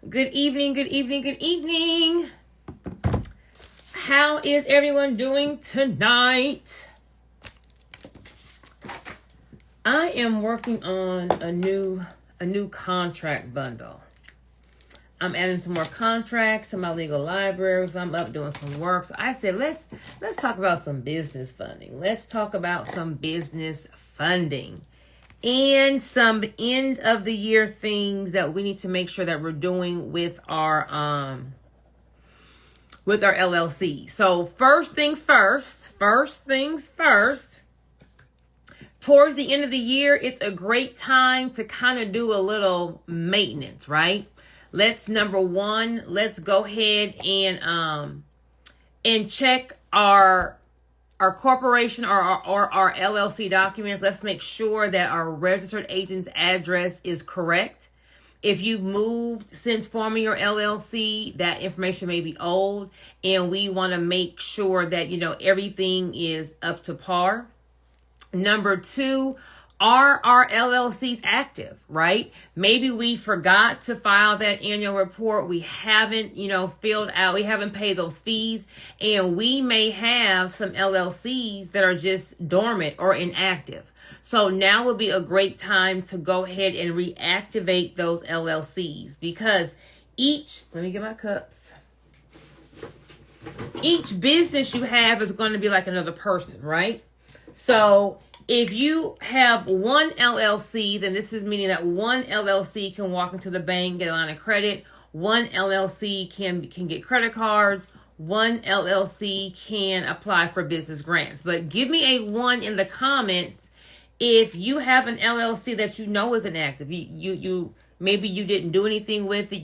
Good evening, good evening, good evening. How is everyone doing tonight? I am working on a new contract bundle. I'm adding some more contracts to my legal libraries. I'm up doing some work. So I said, let's talk about some business funding. Let's talk about some business funding and some end of the year things that we need to make sure that we're doing with our LLC. So first things first. Towards the end of the year, it's a great time to kind of do a little maintenance, right? Number one, let's go ahead and check our corporation or our LLC documents. Let's make sure that our registered agent's address is correct. If you've moved since forming your LLC, that information may be old, and we want to make sure that, everything is up to par. Number two, are our LLCs active, right? Maybe we forgot to file that annual report. We haven't, filled out, we haven't paid those fees, and we may have some LLCs that are just dormant or inactive. So now would be a great time to go ahead and reactivate those LLCs, because let me get my cups. Each business you have is going to be like another person, right? So if you have one LLC, then this is meaning that one LLC can walk into the bank, get a line of credit. One LLC can get credit cards. One LLC can apply for business grants. But give me a 1 in the comments if you have an LLC that is inactive. You maybe you didn't do anything with it.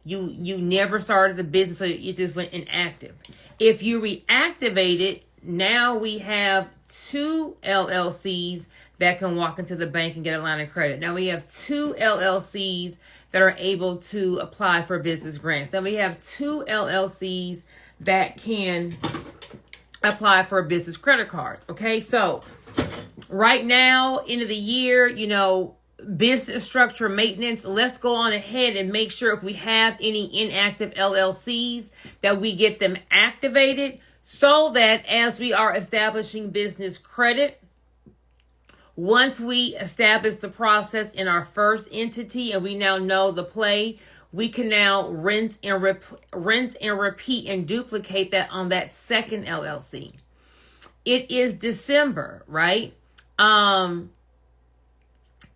You never started the business, so it just went inactive. If you reactivate it, now we have 2 LLCs that can walk into the bank and get a line of credit. Now we have 2 LLCs that are able to apply for business grants. Then we have 2 LLCs that can apply for business credit cards. Okay, so right now, end of the year, business structure maintenance, let's go on ahead and make sure if we have any inactive LLCs that we get them activated, so that as we are establishing business credit, once we establish the process in our first entity and we now know the play, we can now rinse and repeat and duplicate that on that second LLC. It is December, right?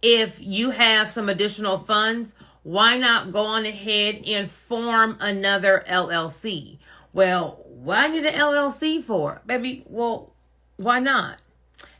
If you have some additional funds, why not go on ahead and form another LLC? Well, what I need an LLC for? Baby, well, why not?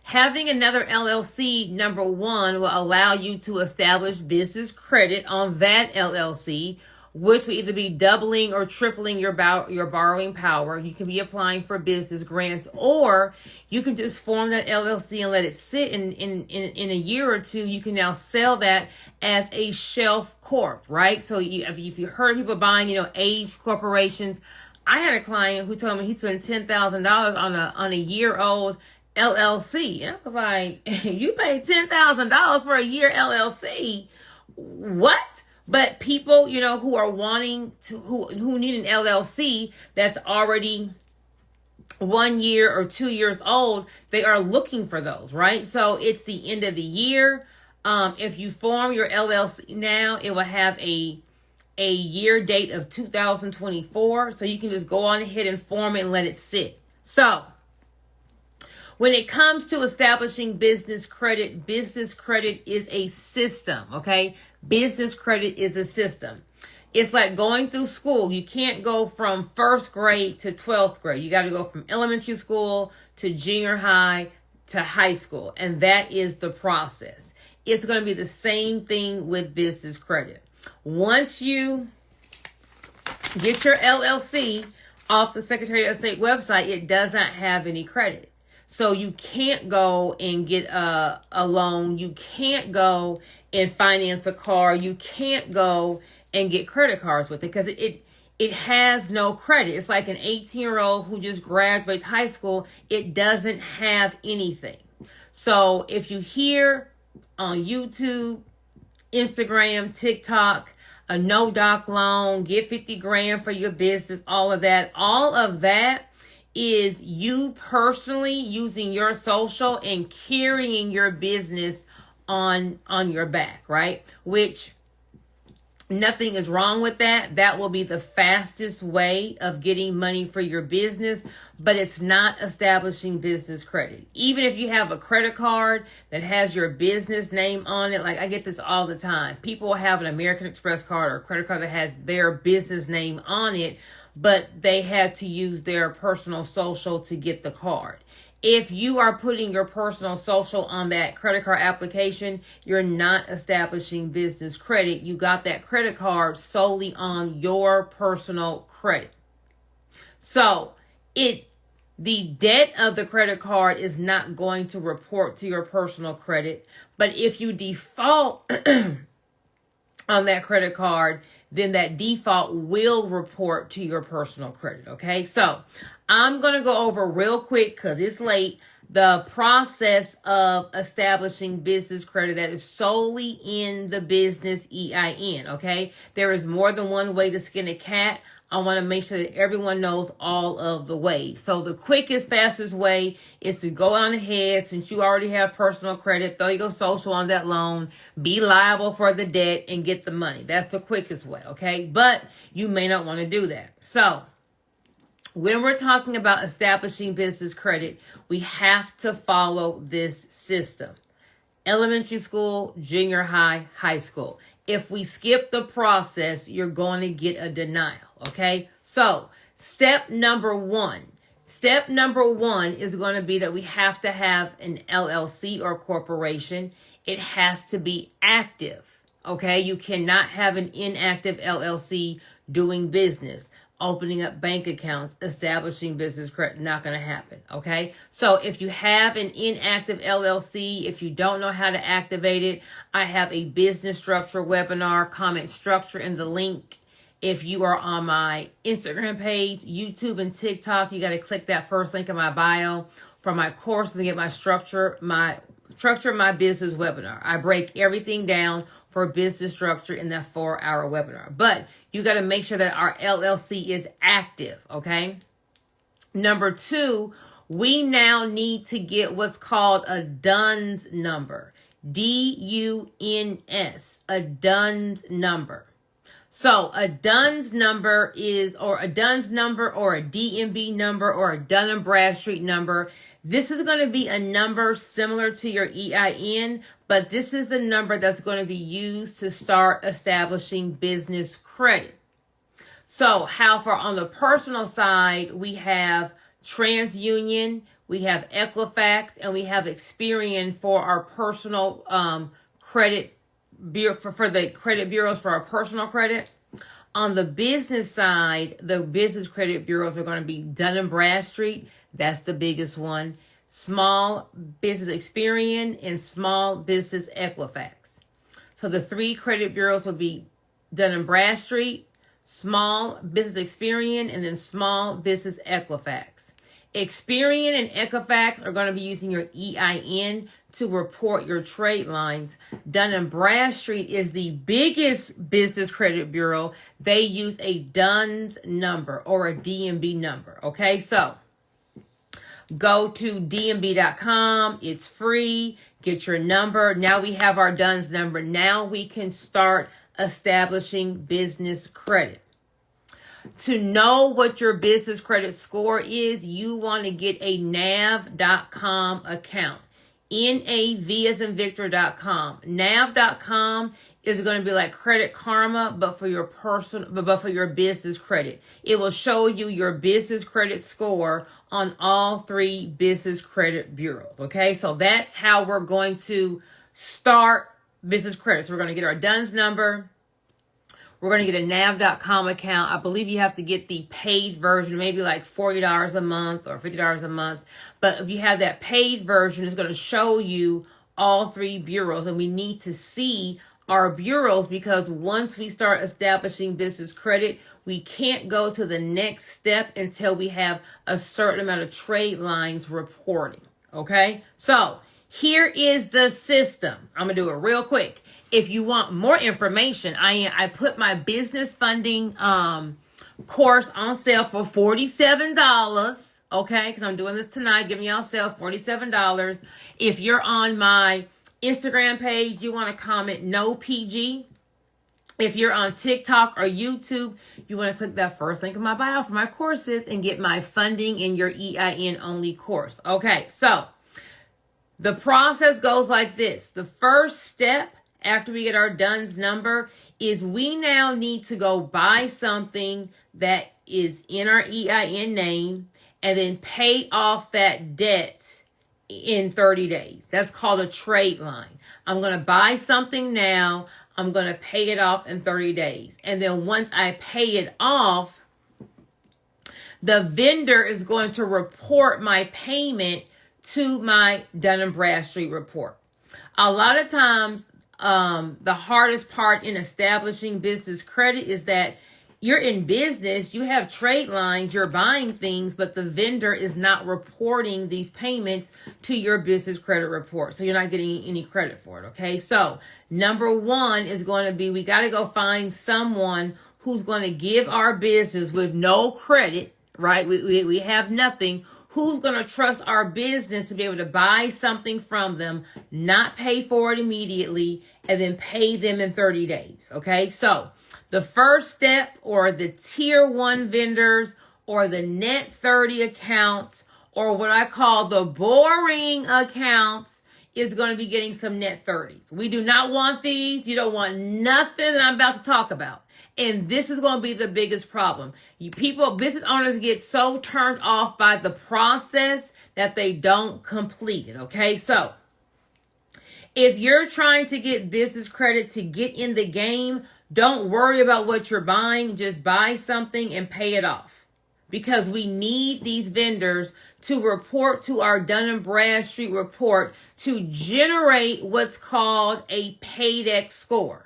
Having another LLC, number one, will allow you to establish business credit on that LLC, which will either be doubling or tripling your borrowing power. You can be applying for business grants, or you can just form that LLC and let it sit in a year or two. You can now sell that as a shelf corp, right? So if you heard people buying, aged corporations, I had a client who told me he spent $10,000 on a year-old LLC. And I was like, you paid $10,000 for a year LLC? What? But people, who are wanting to, who need an LLC that's already 1 year or 2 years old, they are looking for those, right? So it's the end of the year. If you form your LLC now, it will have a year date of 2024. So you can just go on ahead and form it and let it sit. So when it comes to establishing business credit is a system, okay? Business credit is a system. It's like going through school. You can't go from first grade to 12th grade. You got to go from elementary school to junior high to high school. And that is the process. It's going to be the same thing with business credit. Once you get your LLC off the Secretary of State website, it does not have any credit. So you can't go and get a loan. You can't go and finance a car. You can't go and get credit cards with it because it has no credit. It's like an 18-year-old who just graduates high school. It doesn't have anything. So if you hear on YouTube, Instagram, TikTok, a no doc loan, get 50 grand for your business, all of that. All of that is you personally using your social and carrying your business on your back, right? Which nothing is wrong with that. That will be the fastest way of getting money for your business, but it's not establishing business credit. Even if you have a credit card that has your business name on it, like I get this all the time. People have an American Express card or a credit card that has their business name on it, but they had to use their personal social to get the card. If you are putting your personal social on that credit card application, you're not establishing business credit. You got that credit card solely on your personal credit. So the debt of the credit card is not going to report to your personal credit. But if you default on that credit card, then that default will report to your personal credit. Okay, so I'm going to go over real quick because it's late the process of establishing business credit that is solely in the business EIN. Okay, there is more than one way to skin a cat. I want to make sure that everyone knows all of the ways. So the quickest, fastest way is to go on ahead, since you already have personal credit, throw your social on that loan, be liable for the debt, and get the money. That's the quickest way, okay? But you may not want to do that. So when we're talking about establishing business credit, we have to follow this system. Elementary school, junior high, high school. If we skip the process, you're going to get a denial. Okay, so step number one is going to be that we have to have an LLC or corporation. It has to be active. Okay, you cannot have an inactive LLC doing business, opening up bank accounts, establishing business credit. Not going to happen. Okay, so if you have an inactive LLC, if you don't know how to activate it, I have a business structure webinar, comment structure in the link. If you are on my Instagram page, YouTube, and TikTok, you got to click that first link in my bio for my courses and get my structure my business webinar. I break everything down for business structure in that 4-hour webinar. But you got to make sure that our LLC is active, okay? Number 2, we now need to get what's called a DUNS number. DUNS, a DUNS number. So a DUNS number is, or a DUNS number or a DMB number or a Dun & Bradstreet number. This is going to be a number similar to your EIN, but this is the number that's going to be used to start establishing business credit. So how for on the personal side, we have TransUnion, we have Equifax, and we have Experian for our personal credit for the credit bureaus for our personal credit. On the business side, the business credit bureaus are going to be Dun & Bradstreet. That's the biggest one. Small Business Experian and Small Business Equifax. So the 3 credit bureaus will be Dun & Bradstreet, Small Business Experian, and then Small Business Equifax. Experian and Equifax are going to be using your EIN to report your trade lines. Dun & Bradstreet is the biggest business credit bureau. They use a DUNS number or a DMB number. Okay, so go to dmb.com. It's free. Get your number. Now we have our DUNS number. Now we can start establishing business credit. To know what your business credit score is, you want to get a nav.com account. NAV as in Victor.com. Nav.com is going to be like Credit Karma, but for your but for your business credit. It will show you your business credit score on all 3 business credit bureaus. Okay, so that's how we're going to start business credit. So we're going to get our DUNS number. We're going to get a nav.com account. I believe you have to get the paid version, maybe like $40 a month or $50 a month. But if you have that paid version, it's going to show you all 3 bureaus. And we need to see our bureaus because once we start establishing business credit, we can't go to the next step until we have a certain amount of trade lines reporting. Okay? So here is the system. I'm going to do it real quick. If you want more information, I put my business funding course on sale for $47. Okay, because I'm doing this tonight, giving y'all sale $47. If you're on my Instagram page, you want to comment no PG. If you're on TikTok or YouTube, you want to click that first link in my bio for my courses and get my funding in your EIN only course. Okay, so the process goes like this. The first step after we get our DUNS number is we now need to go buy something that is in our EIN name and then pay off that debt in 30 days. That's called a trade line. I'm going to buy something now. I'm going to pay it off in 30 days. And then once I pay it off, the vendor is going to report my payment to my Dun & Bradstreet report. A lot of times, the hardest part in establishing business credit is that you're in business, you have trade lines, you're buying things, but the vendor is not reporting these payments to your business credit report. So you're not getting any credit for it, okay? So number one is going to be, we got to go find someone who's going to give our business with no credit, right? We have nothing. Who's going to trust our business to be able to buy something from them, not pay for it immediately, and then pay them in 30 days, okay? So the first step, or the tier 1 vendors, or the net 30 accounts, or what I call the boring accounts, is going to be getting some net 30s. We do not want these. You don't want nothing that I'm about to talk about. And this is going to be the biggest problem. Business owners get so turned off by the process that they don't complete it, okay? So if you're trying to get business credit to get in the game, don't worry about what you're buying. Just buy something and pay it off. Because we need these vendors to report to our Dun & Bradstreet report to generate what's called a PAYDEX score.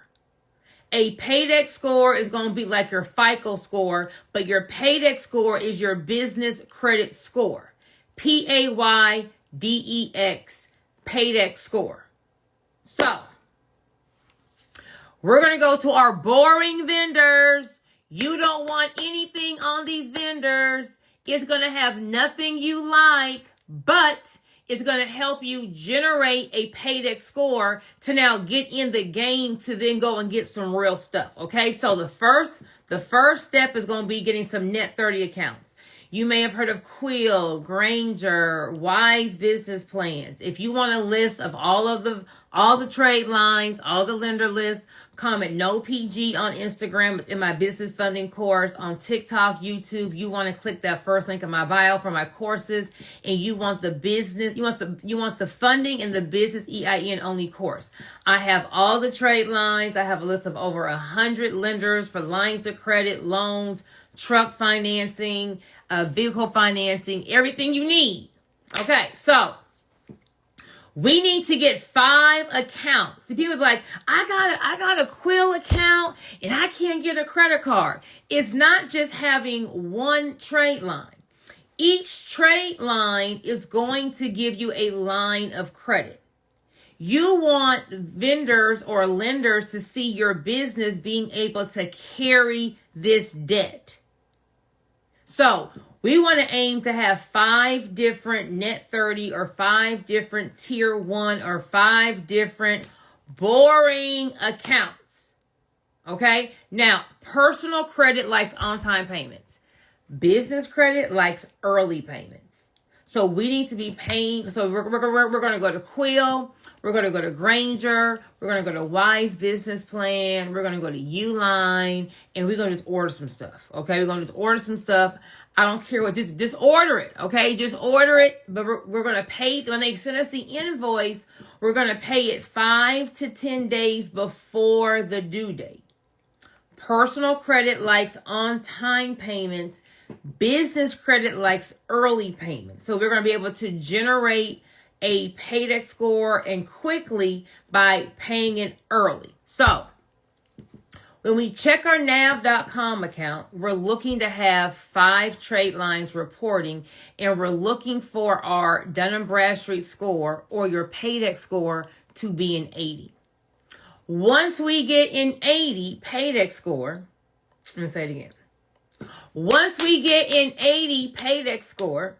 A PAYDEX score is going to be like your FICO score, but your PAYDEX score is your business credit score. PAYDEX, PAYDEX score. So we're going to go to our boring vendors. You don't want anything on these vendors. It's going to have nothing you like, but it's going to help you generate a PAYDEX score to now get in the game to then go and get some real stuff. Okay, so the first step is going to be getting some net 30 accounts. You may have heard of Quill, Granger, Wise Business Plans. If you want a list of all the trade lines, all the lender lists, comment no PG on Instagram in my business funding course, on TikTok, YouTube. You want to click that first link in my bio for my courses, and you want the business, you want the funding in the business EIN only course. I have all the trade lines. I have a list of over 100 lenders for lines of credit, loans, truck financing, vehicle financing, everything you need. Okay, so we need to get 5 accounts. See, people be like, I got a Quill account and I can't get a credit card. It's not just having one trade line. Each trade line is going to give you a line of credit. You want vendors or lenders to see your business being able to carry this debt. So we want to aim to have 5 different net 30 or 5 different tier 1 or 5 different boring accounts. Okay? Now, personal credit likes on-time payments. Business credit likes early payments. So we need to be paying. So we're going to go to Quill. We're going to go to Granger. We're going to go to Wise Business Plan. We're going to go to Uline. And we're going to just order some stuff. Okay? We're going to just order some stuff. I don't care what, just order it. Okay? Just order it. But we're going to pay, when they send us the invoice, we're going to pay it 5 to 10 days before the due date. Personal credit likes on-time payments. Business credit likes early payments. So we're going to be able to generate a PAYDEX score and quickly by paying it early. So when we check our nav.com account, we're looking to have 5 trade lines reporting, and we're looking for our Dun & Bradstreet score or your PAYDEX score to be an 80. Once we get an 80 paydex score, let me say it again. Once we get an 80 paydex score,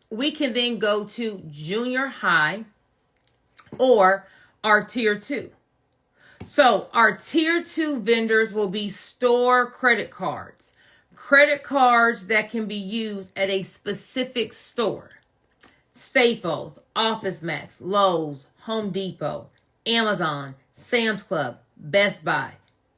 we can then go to junior high or our tier 2. So our tier 2 vendors will be store credit cards. Credit cards that can be used at a specific store. Staples, Office Max, Lowe's, Home Depot, Amazon, Sam's Club, Best Buy,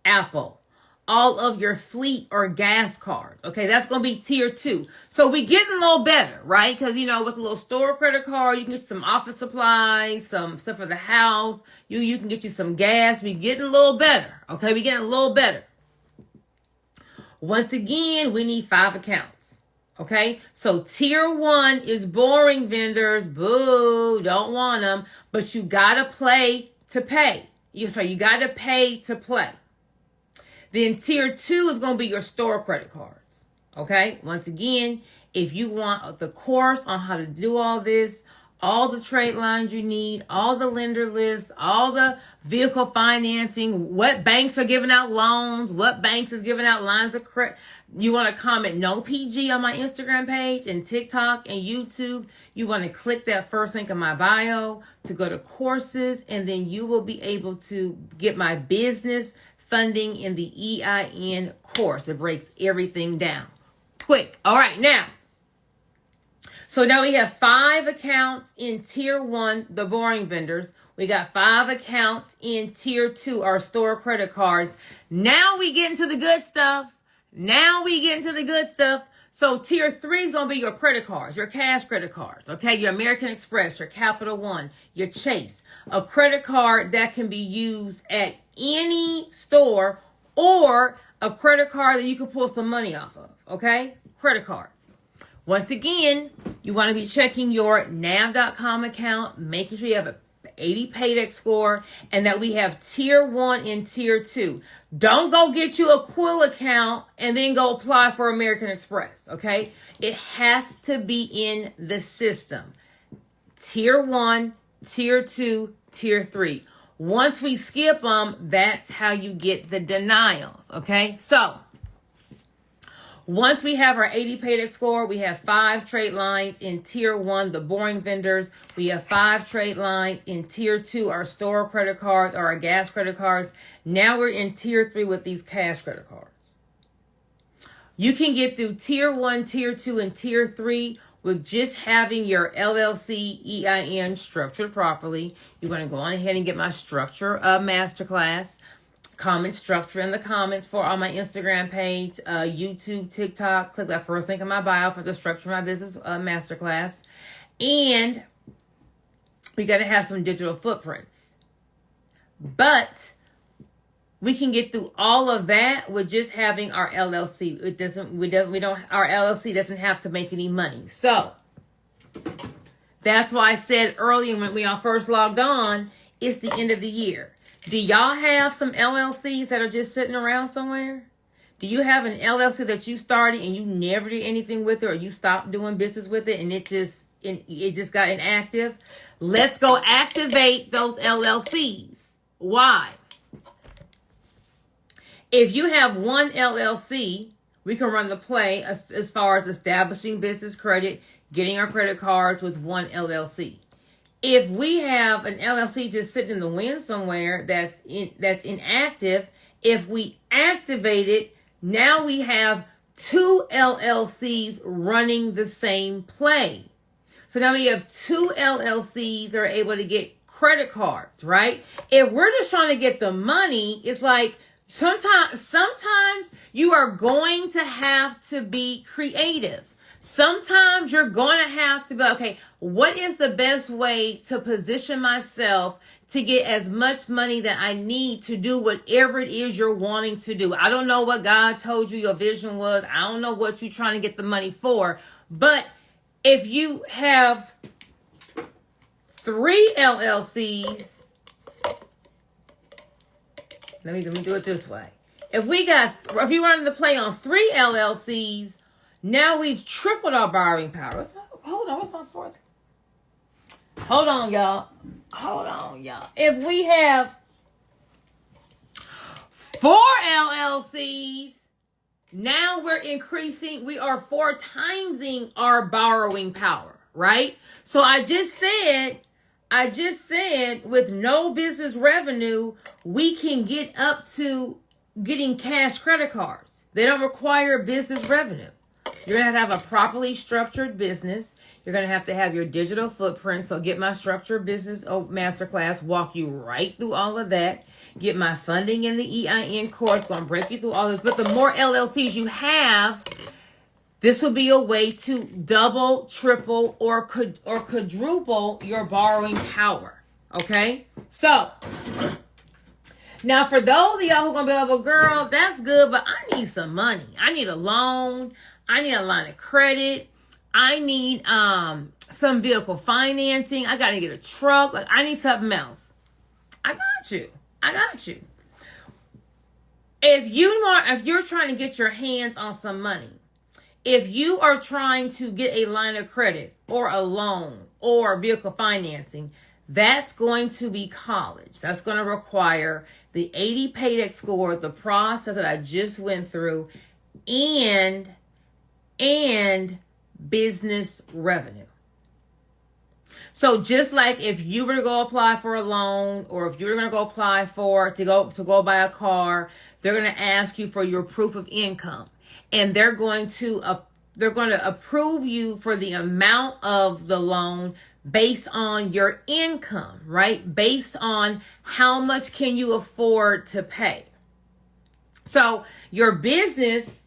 Apple. All of your fleet or gas cards. Okay, that's going to be tier 2. So we getting a little better, right? Because, with a little store credit card, you can get some office supplies, some stuff for the house. You can get you some gas. We getting a little better. Okay, we getting a little better. Once again, we need 5 accounts. Okay, so tier 1 is boring vendors. Boo, don't want them. But you got to play to pay. You got to pay to play. Then tier 2 is going to be your store credit cards. Okay, once again, if you want the course on how to do all this, all the trade lines you need, all the lender lists, all the vehicle financing, what banks are giving out loans, what banks is giving out lines of credit. You want to comment no PG on my Instagram page and TikTok and YouTube. You want to click that first link in my bio to go to courses, and then you will be able to get my business funding in the EIN course. It breaks everything down quick. All right, now. So now we have 5 accounts in tier 1, the boring vendors. We got 5 accounts in tier 2, our store credit cards. Now we get into the good stuff. So tier 3 is going to be your credit cards, your cash credit cards, okay? Your American Express, your Capital One, your Chase. A credit card that can be used at any store, or a credit card that you can pull some money off of, okay? Credit cards. Once again, you want to be checking your nav.com account, making sure you have a 80 paydex score, and that we have tier 1 and tier 2. Don't go get you a Quill account and then go apply for American Express, okay? It has to be in the system. Tier 1, tier 2, tier 3. Once we skip them, that's how you get the denials, okay? So once we have our 80 paydex score, we have 5 trade lines in tier 1, the boring vendors. We have 5 trade lines in tier 2, our store credit cards or our gas credit cards. Now we're in tier 3 with these cash credit cards. You can get through tier 1, tier 2, and tier 3 with just having your LLC EIN structured properly. You're going to go on ahead and get my structure masterclass. Comment structure in the comments on my Instagram page, YouTube, TikTok. Click that first link in my bio for the Structure My Business masterclass. And we got to have some digital footprints. But we can get through all of that with just having our LLC. Our LLC doesn't have to make any money. So that's why I said earlier when we first logged on, it's the end of the year. Do y'all have some LLCs that are just sitting around somewhere? Do you have an LLC that you started and you never did anything with it, or you stopped doing business with it and it just got inactive? Let's go activate those LLCs. Why? If you have one LLC, we can run the play as far as establishing business credit, getting our credit cards with one LLC. If we have an LLC just sitting in the wind somewhere that's inactive, if we activate it, now we have 2 LLCs running the same play. So now we have 2 LLCs that are able to get credit cards, right? If we're just trying to get the money, it's like sometimes you are going to have to be creative. Sometimes you're going to have to be, okay, what is the best way to position myself to get as much money that I need to do whatever it is you're wanting to do? I don't know what God told you your vision was. I don't know what you're trying to get the money for. But if you have 3 LLCs, let me do it this way. If you wanted to play on 3 LLCs, now we've tripled our borrowing power. Hold on, what's my fourth? Hold on, y'all. If we have 4 LLCs. Now we're increasing, we are 4 timesing our borrowing power, right? So I just said with no business revenue, we can get up to getting cash credit cards. They don't require business revenue. You're going to have a properly structured business. You're going to have your digital footprint. So get my structured business masterclass, walk you right through all of that. Get my funding in the EIN course, going to break you through all this. But the more LLCs you have, this will be a way to double, triple, or quadruple your borrowing power. Okay? So, now for those of y'all who are going to be like, well, girl, that's good, but I need some money. I need a loan. I need a line of credit. I need some vehicle financing. I got to get a truck. Like, I need something else. I got you. If you're trying to get your hands on some money, if you are trying to get a line of credit or a loan or vehicle financing, that's going to be college. That's going to require the 80 paydex score, the process that I just went through, and business revenue. So just like if you were to go apply for a loan, or if you were going to go apply to go buy a car, they're going to ask you for your proof of income, and they're going to approve you for the amount of the loan based on your income, right? Based on how much can you afford to pay. So your business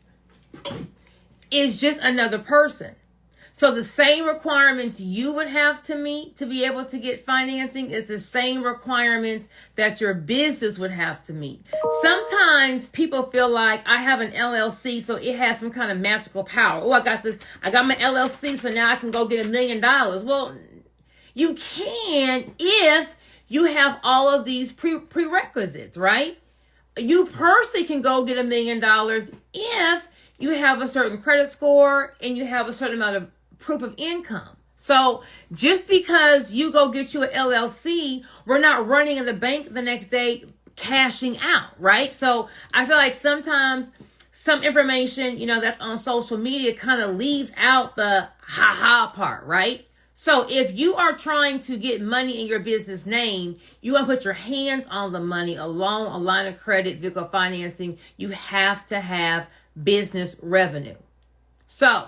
is just another person. So the same requirements you would have to meet to be able to get financing is the same requirements that your business would have to meet. Sometimes people feel like I have an LLC, so it has some kind of magical power. Oh, I got my LLC, so now I can go get $1 million. Well, you can if you have all of these prerequisites, right? You personally can go get $1 million if you have a certain credit score and you have a certain amount of proof of income. So just because you go get you an LLC, we're not running in the bank the next day cashing out, right? So I feel like sometimes some information, that's on social media kind of leaves out the ha-ha part, right? So if you are trying to get money in your business name, you want to put your hands on the money, a loan, a line of credit, vehicle financing, you have to have business revenue. So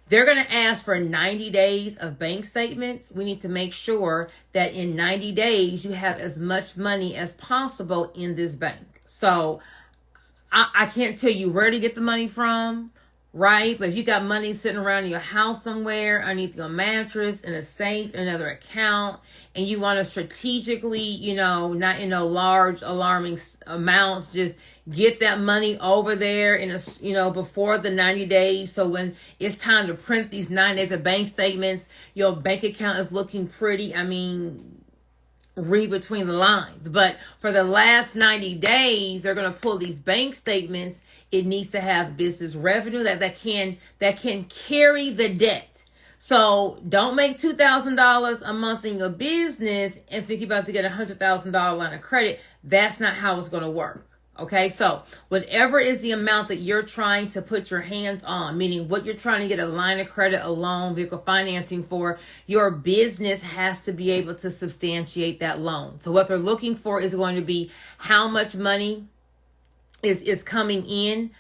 they're going to ask for 90 days of bank statements. We need to make sure that in 90 days, you have as much money as possible in this bank. So I can't tell you where to get the money from, right? But if you got money sitting around in your house somewhere, underneath your mattress, in a safe, another account, and you want to strategically, not in no large alarming amounts, just get that money over there before the 90 days. So when it's time to print these 9 days of bank statements, your bank account is looking pretty. Read between the lines. But for the last 90 days, they're going to pull these bank statements. It needs to have business revenue that can carry the debt. So don't make $2,000 a month in your business and think you're about to get a $100,000 line of credit. That's not how it's going to work. Okay, so whatever is the amount that you're trying to put your hands on, meaning what you're trying to get a line of credit, a loan, vehicle financing for, your business has to be able to substantiate that loan. So what they're looking for is going to be how much money is coming in.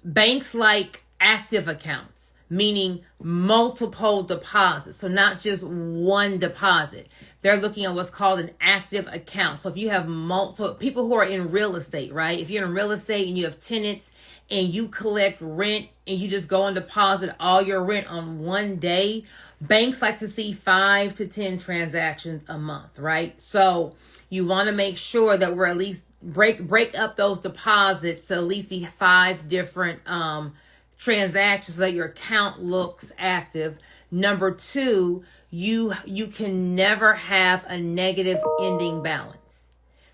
Banks like active accounts, meaning multiple deposits. So not just one deposit. They're looking at what's called an active account. So if you have multiple people who are in real estate, right? If you're in real estate and you have tenants and you collect rent and you just go and deposit all your rent on one day, banks like to see 5 to 10 transactions a month, right? So you want to make sure that we're at least break up those deposits to at least be 5 different transactions so that your account looks active. Number 2, you can never have a negative ending balance.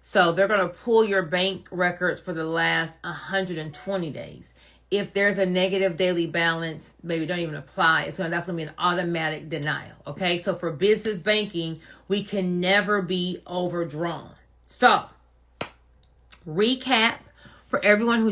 So they're going to pull your bank records for the last 120 days. If there's a negative daily balance, maybe don't even apply. That's going to be an automatic denial. Okay. So for business banking, we can never be overdrawn. So Recap for everyone who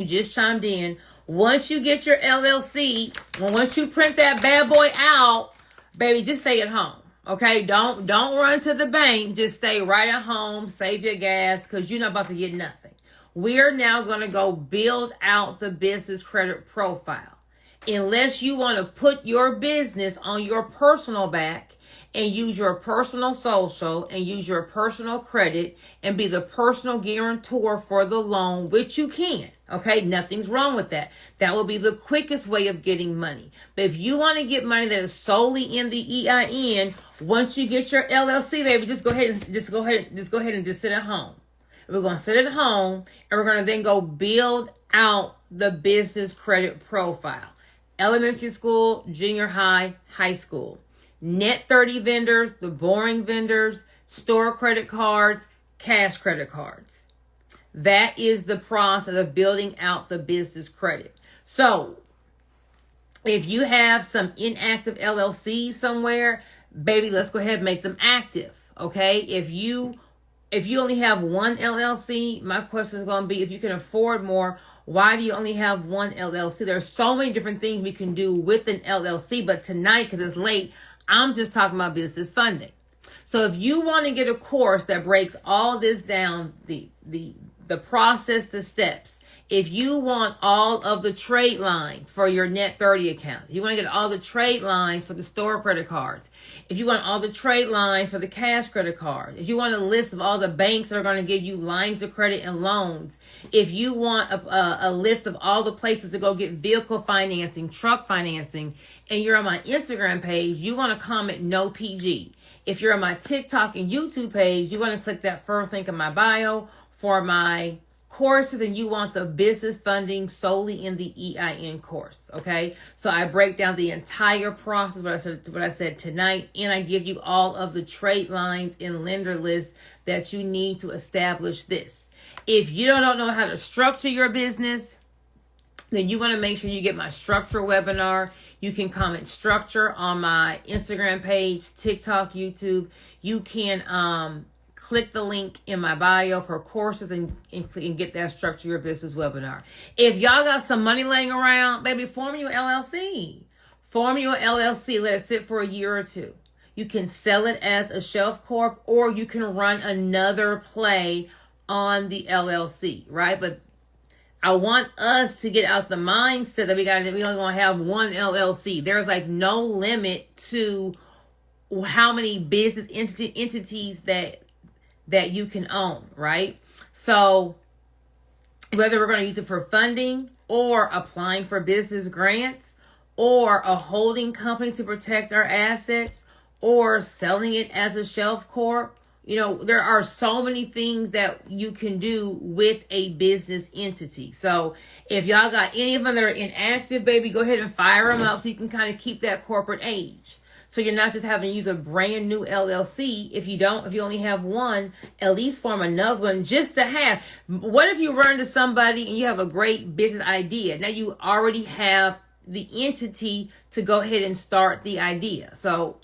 just chimed in. Once you get your LLC, once you print that bad boy out, baby, just stay at home. Okay, don't run to the bank. Just stay right at home. Save your gas because you're not about to get nothing. We're now going to go build out the business credit profile. Unless you want to put your business on your personal back and use your personal social and use your personal credit and be the personal guarantor for the loan, which you can. Okay, nothing's wrong with that. That will be the quickest way of getting money. But if you want to get money that is solely in the EIN, once you get your LLC, baby, just go ahead and sit at home. We're going to sit at home and we're going to then go build out the business credit profile. Elementary school, junior high, high school. Net 30 vendors, the boring vendors, store credit cards, cash credit cards. That is the process of building out the business credit. So if you have some inactive LLCs somewhere, baby, let's go ahead and make them active. Okay. If you only have one LLC, my question is going to be, if you can afford more, why do you only have one LLC? There's so many different things we can do with an LLC, but tonight, because it's late, I'm just talking about business funding. So if you want to get a course that breaks all this down, the process, the steps, if you want all of the trade lines for your Net 30 account, if you want to get all the trade lines for the store credit cards, if you want all the trade lines for the cash credit card, if you want a list of all the banks that are going to give you lines of credit and loans, if you want a list of all the places to go get vehicle financing, truck financing, and you're on my Instagram page, you want to comment no PG. If you're on my TikTok and YouTube page, you want to click that first link in my bio for my courses, and you want the business funding solely in the EIN course. Okay. So I break down the entire process, what I said tonight, and I give you all of the trade lines and lender lists that you need to establish this. If you don't know how to structure your business, then you want to make sure you get my structure webinar. You can comment structure on my Instagram page, TikTok, YouTube. You can click the link in my bio for courses and get that structure your business webinar. If y'all got some money laying around, baby, form your LLC. Form your LLC. Let it sit for a year or two. You can sell it as a shelf corp, or you can run another play on the LLC, right? But I want us to get out the mindset that we only gonna have one LLC. There's like no limit to how many business entities that you can own, right? So whether we're going to use it for funding or applying for business grants or a holding company to protect our assets or selling it as a shelf corp, there are so many things that you can do with a business entity. So if y'all got any of them that are inactive, baby, go ahead and fire them up so you can kind of keep that corporate age. So you're not just having to use a brand new LLC. If you only have one, at least form another one just to have. What if you run to somebody and you have a great business idea? Now you already have the entity to go ahead and start the idea. So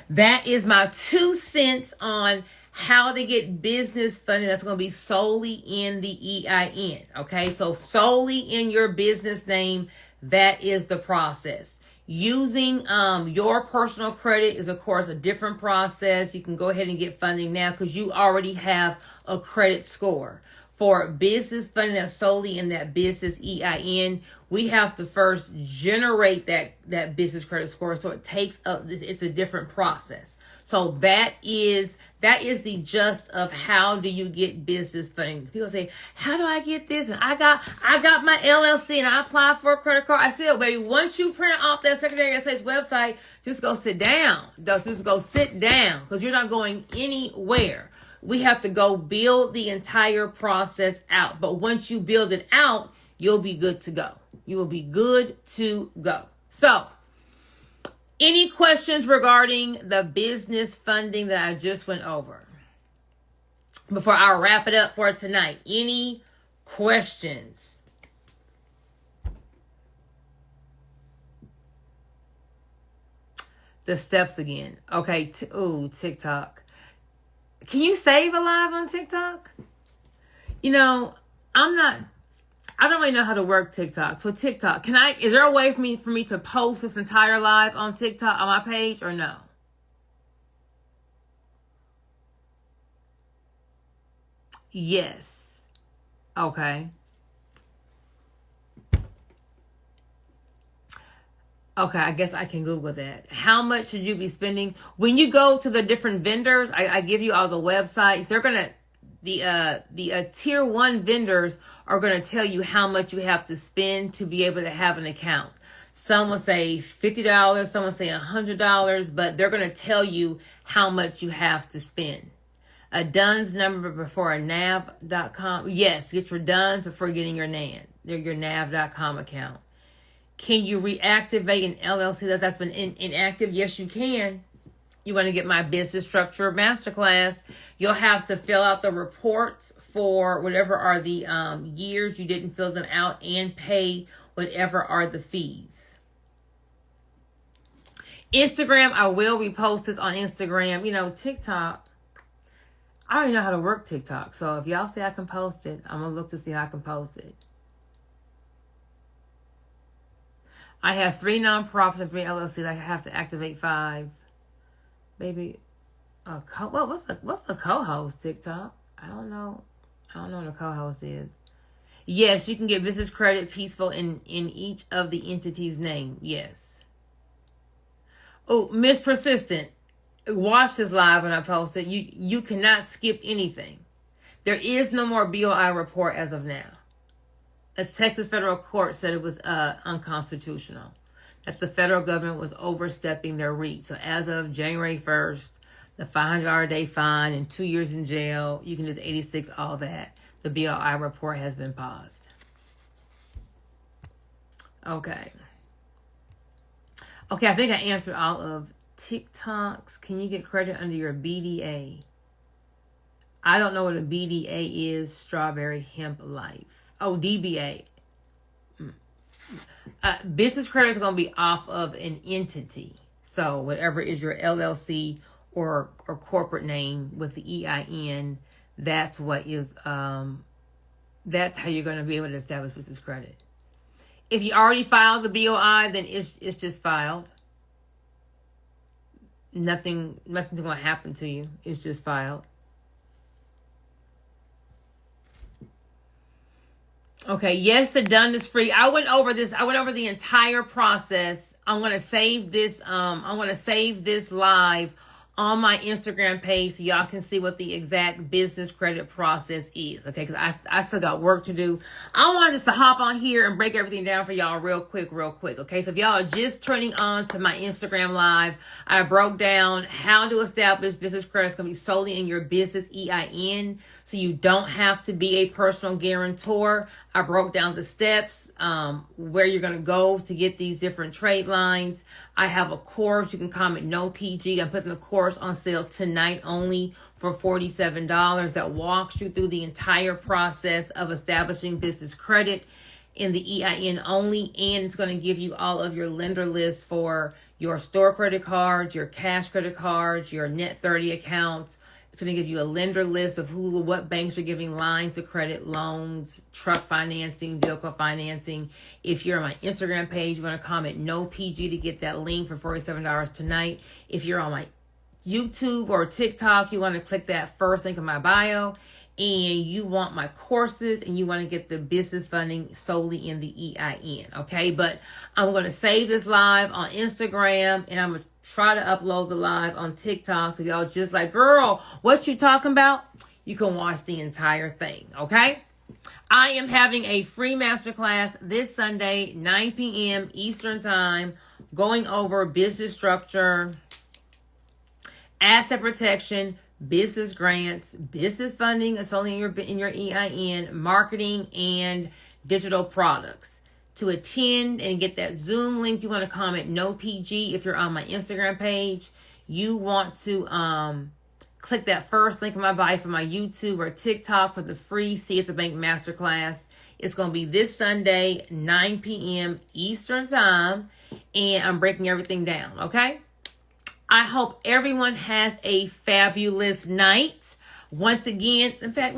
that is my 2 cents on how to get business funding that's going to be solely in the EIN. Okay, so solely in your business name, that is the process. Using your personal credit is, of course, a different process. You can go ahead and get funding now because you already have a credit score. For business funding that's solely in that business EIN, we have to first generate that business credit score. So it's a different process. So that is the gist of how do you get business funding. People say, how do I get this? And I got my LLC and I applied for a credit card. I said, baby, once you print off that Secretary of State's website, just go sit down. Just go sit down because you're not going anywhere. We have to go build the entire process out. But once you build it out, you'll be good to go. You will be good to go. So, any questions regarding the business funding that I just went over? Before I wrap it up for tonight, any questions? The steps again. Okay. TikTok. Can you save a live on TikTok? You know, I don't really know how to work TikTok. So TikTok, is there a way for me to post this entire live on TikTok on my page or no? Yes. Okay. Okay, I guess I can Google that. How much should you be spending? When you go to the different vendors, I give you all the websites. They're going to, the tier 1 vendors are going to tell you how much you have to spend to be able to have an account. Some will say $50, some will say $100, but they're going to tell you how much you have to spend. A DUNS number before a nav.com. Yes, get your DUNS before getting your nav.com account. Can you reactivate an LLC that's been inactive? Yes, you can. You want to get my business structure masterclass, you'll have to fill out the reports for whatever are the years you didn't fill them out and pay whatever are the fees. Instagram, I will repost this on Instagram. You know, TikTok, I don't even know how to work TikTok. So if y'all say I can post it, I'm going to look to see how I can post it. I have 3 nonprofits and 3 LLCs. I have to activate 5. Baby, what's the co-host TikTok? I don't know what a co-host is. Yes, you can get business credit peaceful in each of the entities' name. Yes. Oh, Miss Persistent, watch this live when I post it. You cannot skip anything. There is no more BOI report as of now. A Texas federal court said it was unconstitutional, that the federal government was overstepping their reach. So as of January 1st, the $500 a day fine and 2 years in jail, you can just 86, all that. The BOI report has been paused. Okay. Okay, I think I answered all of TikToks. Can you get credit under your BDA? I don't know what a BDA is. Strawberry Hemp Life. Oh, DBA. Business credit is going to be off of an entity. So whatever is your LLC or corporate name with the EIN, that's what is, that's how you're going to be able to establish business credit. If you already filed the BOI, then it's just filed. Nothing's going to happen to you. It's just filed. Okay, yes, the done is free. I went over this. I went over the entire process. I'm going to save this. I'm going to save this live on my Instagram page so y'all can see what the exact business credit process is. Okay, because I still got work to do. I wanted just to hop on here and break everything down for y'all real quick. Okay, so if y'all are just turning on to my Instagram live, I broke down how to establish business credit. It's going to be solely in your business EIN, so you don't have to be a personal guarantor. I broke down the steps, where you're going to go to get these different trade lines. I have a course. You can comment no PG. I'm putting the course on sale tonight only for $47 that walks you through the entire process of establishing business credit in the EIN only. And it's going to give you all of your lender lists for your store credit cards, your cash credit cards, your net 30 accounts. It's going to give you a lender list of what banks are giving lines of credit, loans, truck financing, vehicle financing. If you're on my Instagram page, you want to comment no PG to get that link for $47 tonight. If you're on my YouTube or TikTok, you want to click that first link in my bio, and you want my courses and you want to get the business funding solely in the EIN. Okay, but I'm going to save this live on Instagram, and I'm going to try to upload the live on TikTok. So y'all just like, girl, what you talking about? You can watch the entire thing. Okay. I am having a free masterclass this Sunday, 9 p.m. Eastern time, going over business structure, asset protection, business grants, business funding. It's only in your EIN, marketing, and digital products. To attend and get that Zoom link, you want to comment no PG. If you're on my Instagram page, you want to click that first link in my bio for my YouTube or TikTok for the free See at the Bank Masterclass. It's going to be this Sunday, 9 p.m. Eastern time, and I'm breaking everything down, okay? I hope everyone has a fabulous night. Once again, in fact,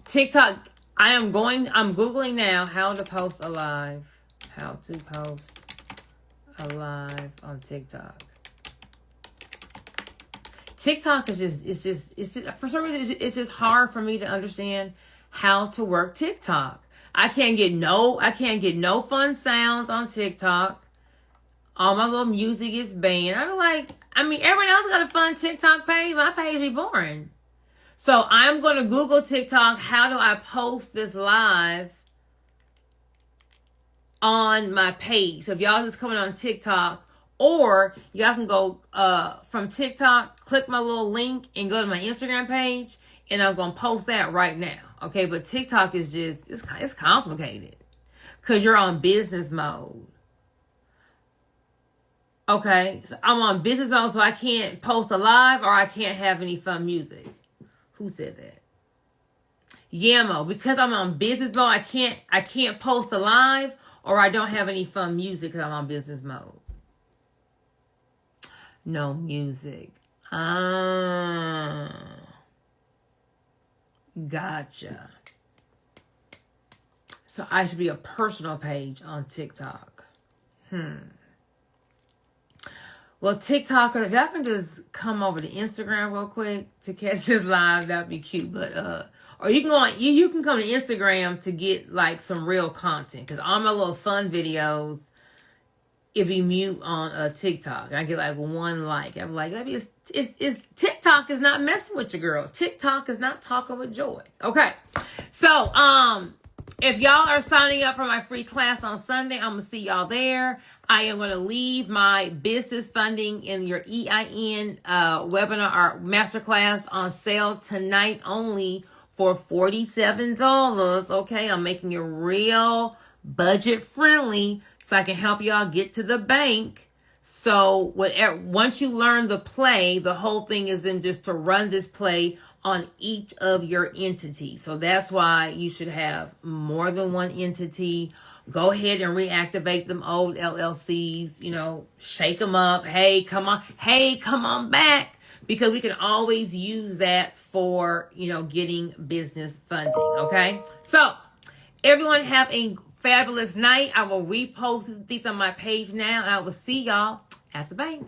TikTok, I'm Googling now how to post a live. How to post a live on TikTok. TikTok is just for some reason it's just hard for me to understand how to work TikTok. I can't get no fun sounds on TikTok. All my little music is banned. Everyone else got a fun TikTok page. My page be boring. So I'm going to Google TikTok. How do I post this live on my page? So if y'all just coming on TikTok, or y'all can go from TikTok, click my little link and go to my Instagram page, and I'm going to post that right now. Okay, but TikTok is just, it's complicated because you're on business mode. Okay, so I'm on business mode, so I can't post a live or I can't have any fun music. Who said that? Yamo, because I'm on business mode, I can't post a live or I don't have any fun music because I'm on business mode. No music. Gotcha. So I should be a personal page on TikTok. Well, TikTokers, if y'all can just come over to Instagram real quick to catch this live, that'd be cute. But or you can go on, you can come to Instagram to get like some real content, because all my little fun videos, it be mute on TikTok. And I get like one like. I'm like, maybe it's TikTok is not messing with your girl. TikTok is not talking with joy. Okay. So if y'all are signing up for my free class on Sunday, I'm gonna see y'all there. I am gonna leave my business funding in your EIN webinar or masterclass on sale tonight only for $47. Okay, I'm making it real budget friendly so I can help y'all get to the bank. So once you learn the play, the whole thing is then just to run this play on each of your entities. So that's why you should have more than one entity. Go ahead and reactivate them old LLCs, shake them up. Hey, come on back, because we can always use that for, getting business funding. Okay. So everyone have a fabulous night. I will repost these on my page now, and I will see y'all at the bank.